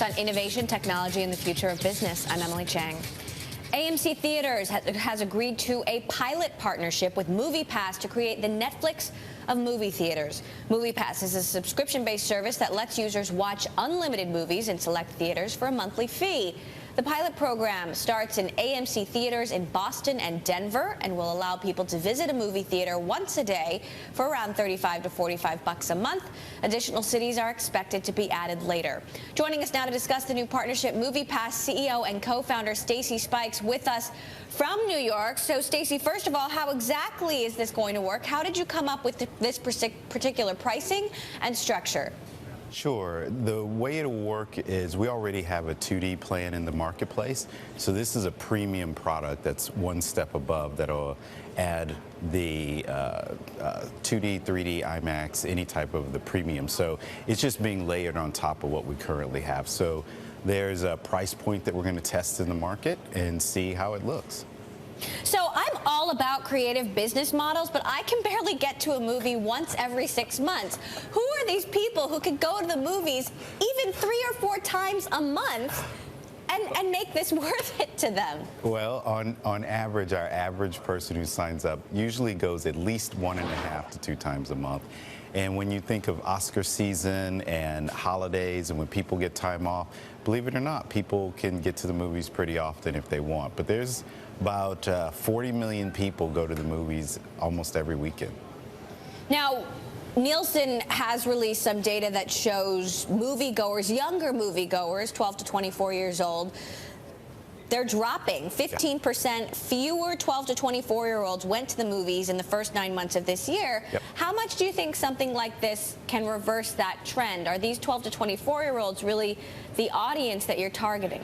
On innovation, technology, and the future of business. I'm Emily Chang. AMC Theaters has agreed to a pilot partnership with Moviepass to create the Netflix of movie theaters. Moviepass is a subscription-based service that lets users watch unlimited movies in select theaters for a monthly fee. The pilot program starts in AMC Theaters in Boston and Denver and will allow people to visit a movie theater once a day for around $35 to $45 a month. Additional cities are expected to be added later. Joining us now to discuss the new partnership, Moviepass CEO and co-founder Stacy Spikes with us from New York. So, Stacy, first of all, how exactly is this going to work? How did you come up with this particular pricing and structure? Sure. The way it'll work is we already have a 2D plan in the marketplace. So this is a premium product that's one step above that'll add the 2D, 3D, IMAX, any type of the premium. So it's just being layered on top of what we currently have. So there's a price point that we're going to test in the market and see how it looks. So I'm all about creative business models, but I can barely get to a movie once every 6 months. Who are these people who could go to the movies even 3 or 4 times a month and make this worth it to them? Well, on average, our average person who signs up usually goes at least 1.5 to 2 times a month. And when you think of Oscar season and holidays and when people get time off, believe it or not, people can get to the movies pretty often if they want. But there's about 40 million people go to the movies almost every weekend. Now, Nielsen has released some data that shows moviegoers, younger moviegoers, 12 to 24 years old, they're dropping. 15% fewer 12 to 24-year-olds went to the movies in the first 9 months of this year. Yep. How much do you think something like this can reverse that trend? Are these 12 to 24-year-olds really the audience that you're targeting?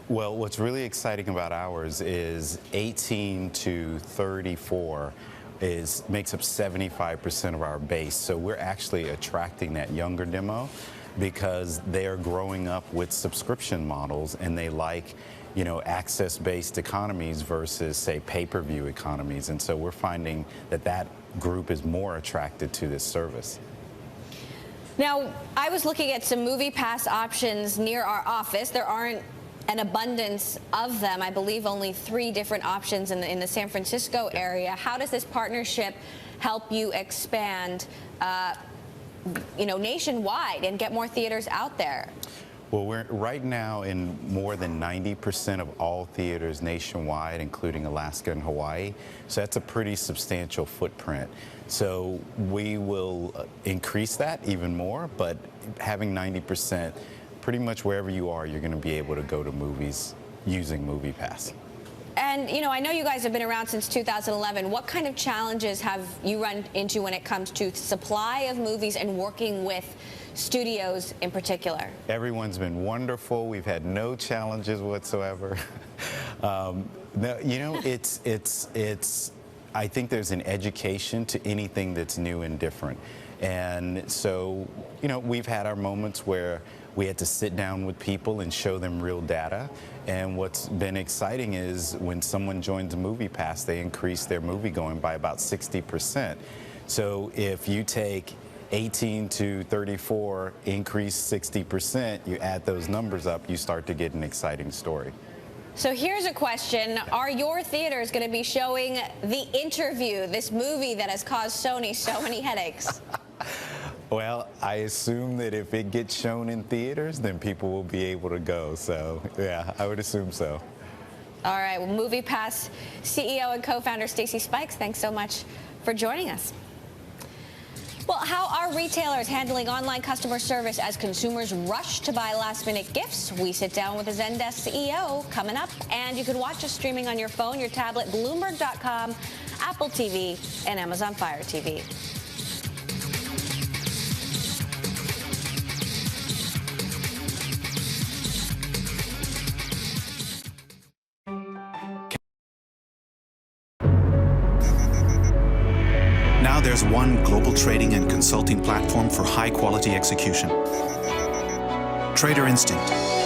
Well, what's really exciting about ours is 18 to 34 makes up 75% of our base. So we're actually attracting that younger demo because they are growing up with subscription models and they like, you know, access-based economies versus, say, pay-per-view economies. And so we're finding that that group is more attracted to this service. Now, I was looking at some Moviepass options near our office. There aren't an abundance of them. I believe only 3 different options in the San Francisco area. How does this partnership help you expand, nationwide and get more theaters out there? Well, we're right now in more than 90% of all theaters nationwide, including Alaska and Hawaii. So that's a pretty substantial footprint. So we will increase that even more, but having 90%, pretty much wherever you are, you're going to be able to go to movies using Moviepass. And, I know you guys have been around since 2011. What kind of challenges have you run into when it comes to supply of movies and working with studios in particular? Everyone's been wonderful. We've had no challenges whatsoever. I think there's an education to anything that's new and different. And so, we've had our moments where we had to sit down with people and show them real data. And what's been exciting is when someone joins a Moviepass, they increase their movie going by about 60%. So if you take 18 to 34, increase 60%, you add those numbers up, you start to get an exciting story. So here's a question. Are your theaters going to be showing The Interview, this movie that has caused Sony so many headaches? Well, I assume that if it gets shown in theaters, then people will be able to go. So, yeah, I would assume so. All right. Well, Moviepass CEO and co-founder Stacy Spikes, thanks so much for joining us. Well, how are retailers handling online customer service as consumers rush to buy last-minute gifts? We sit down with the Zendesk CEO coming up, and you can watch us streaming on your phone, your tablet, Bloomberg.com, Apple TV, and Amazon Fire TV. Now there's one global trading and consulting platform for high-quality execution. Trader Instinct.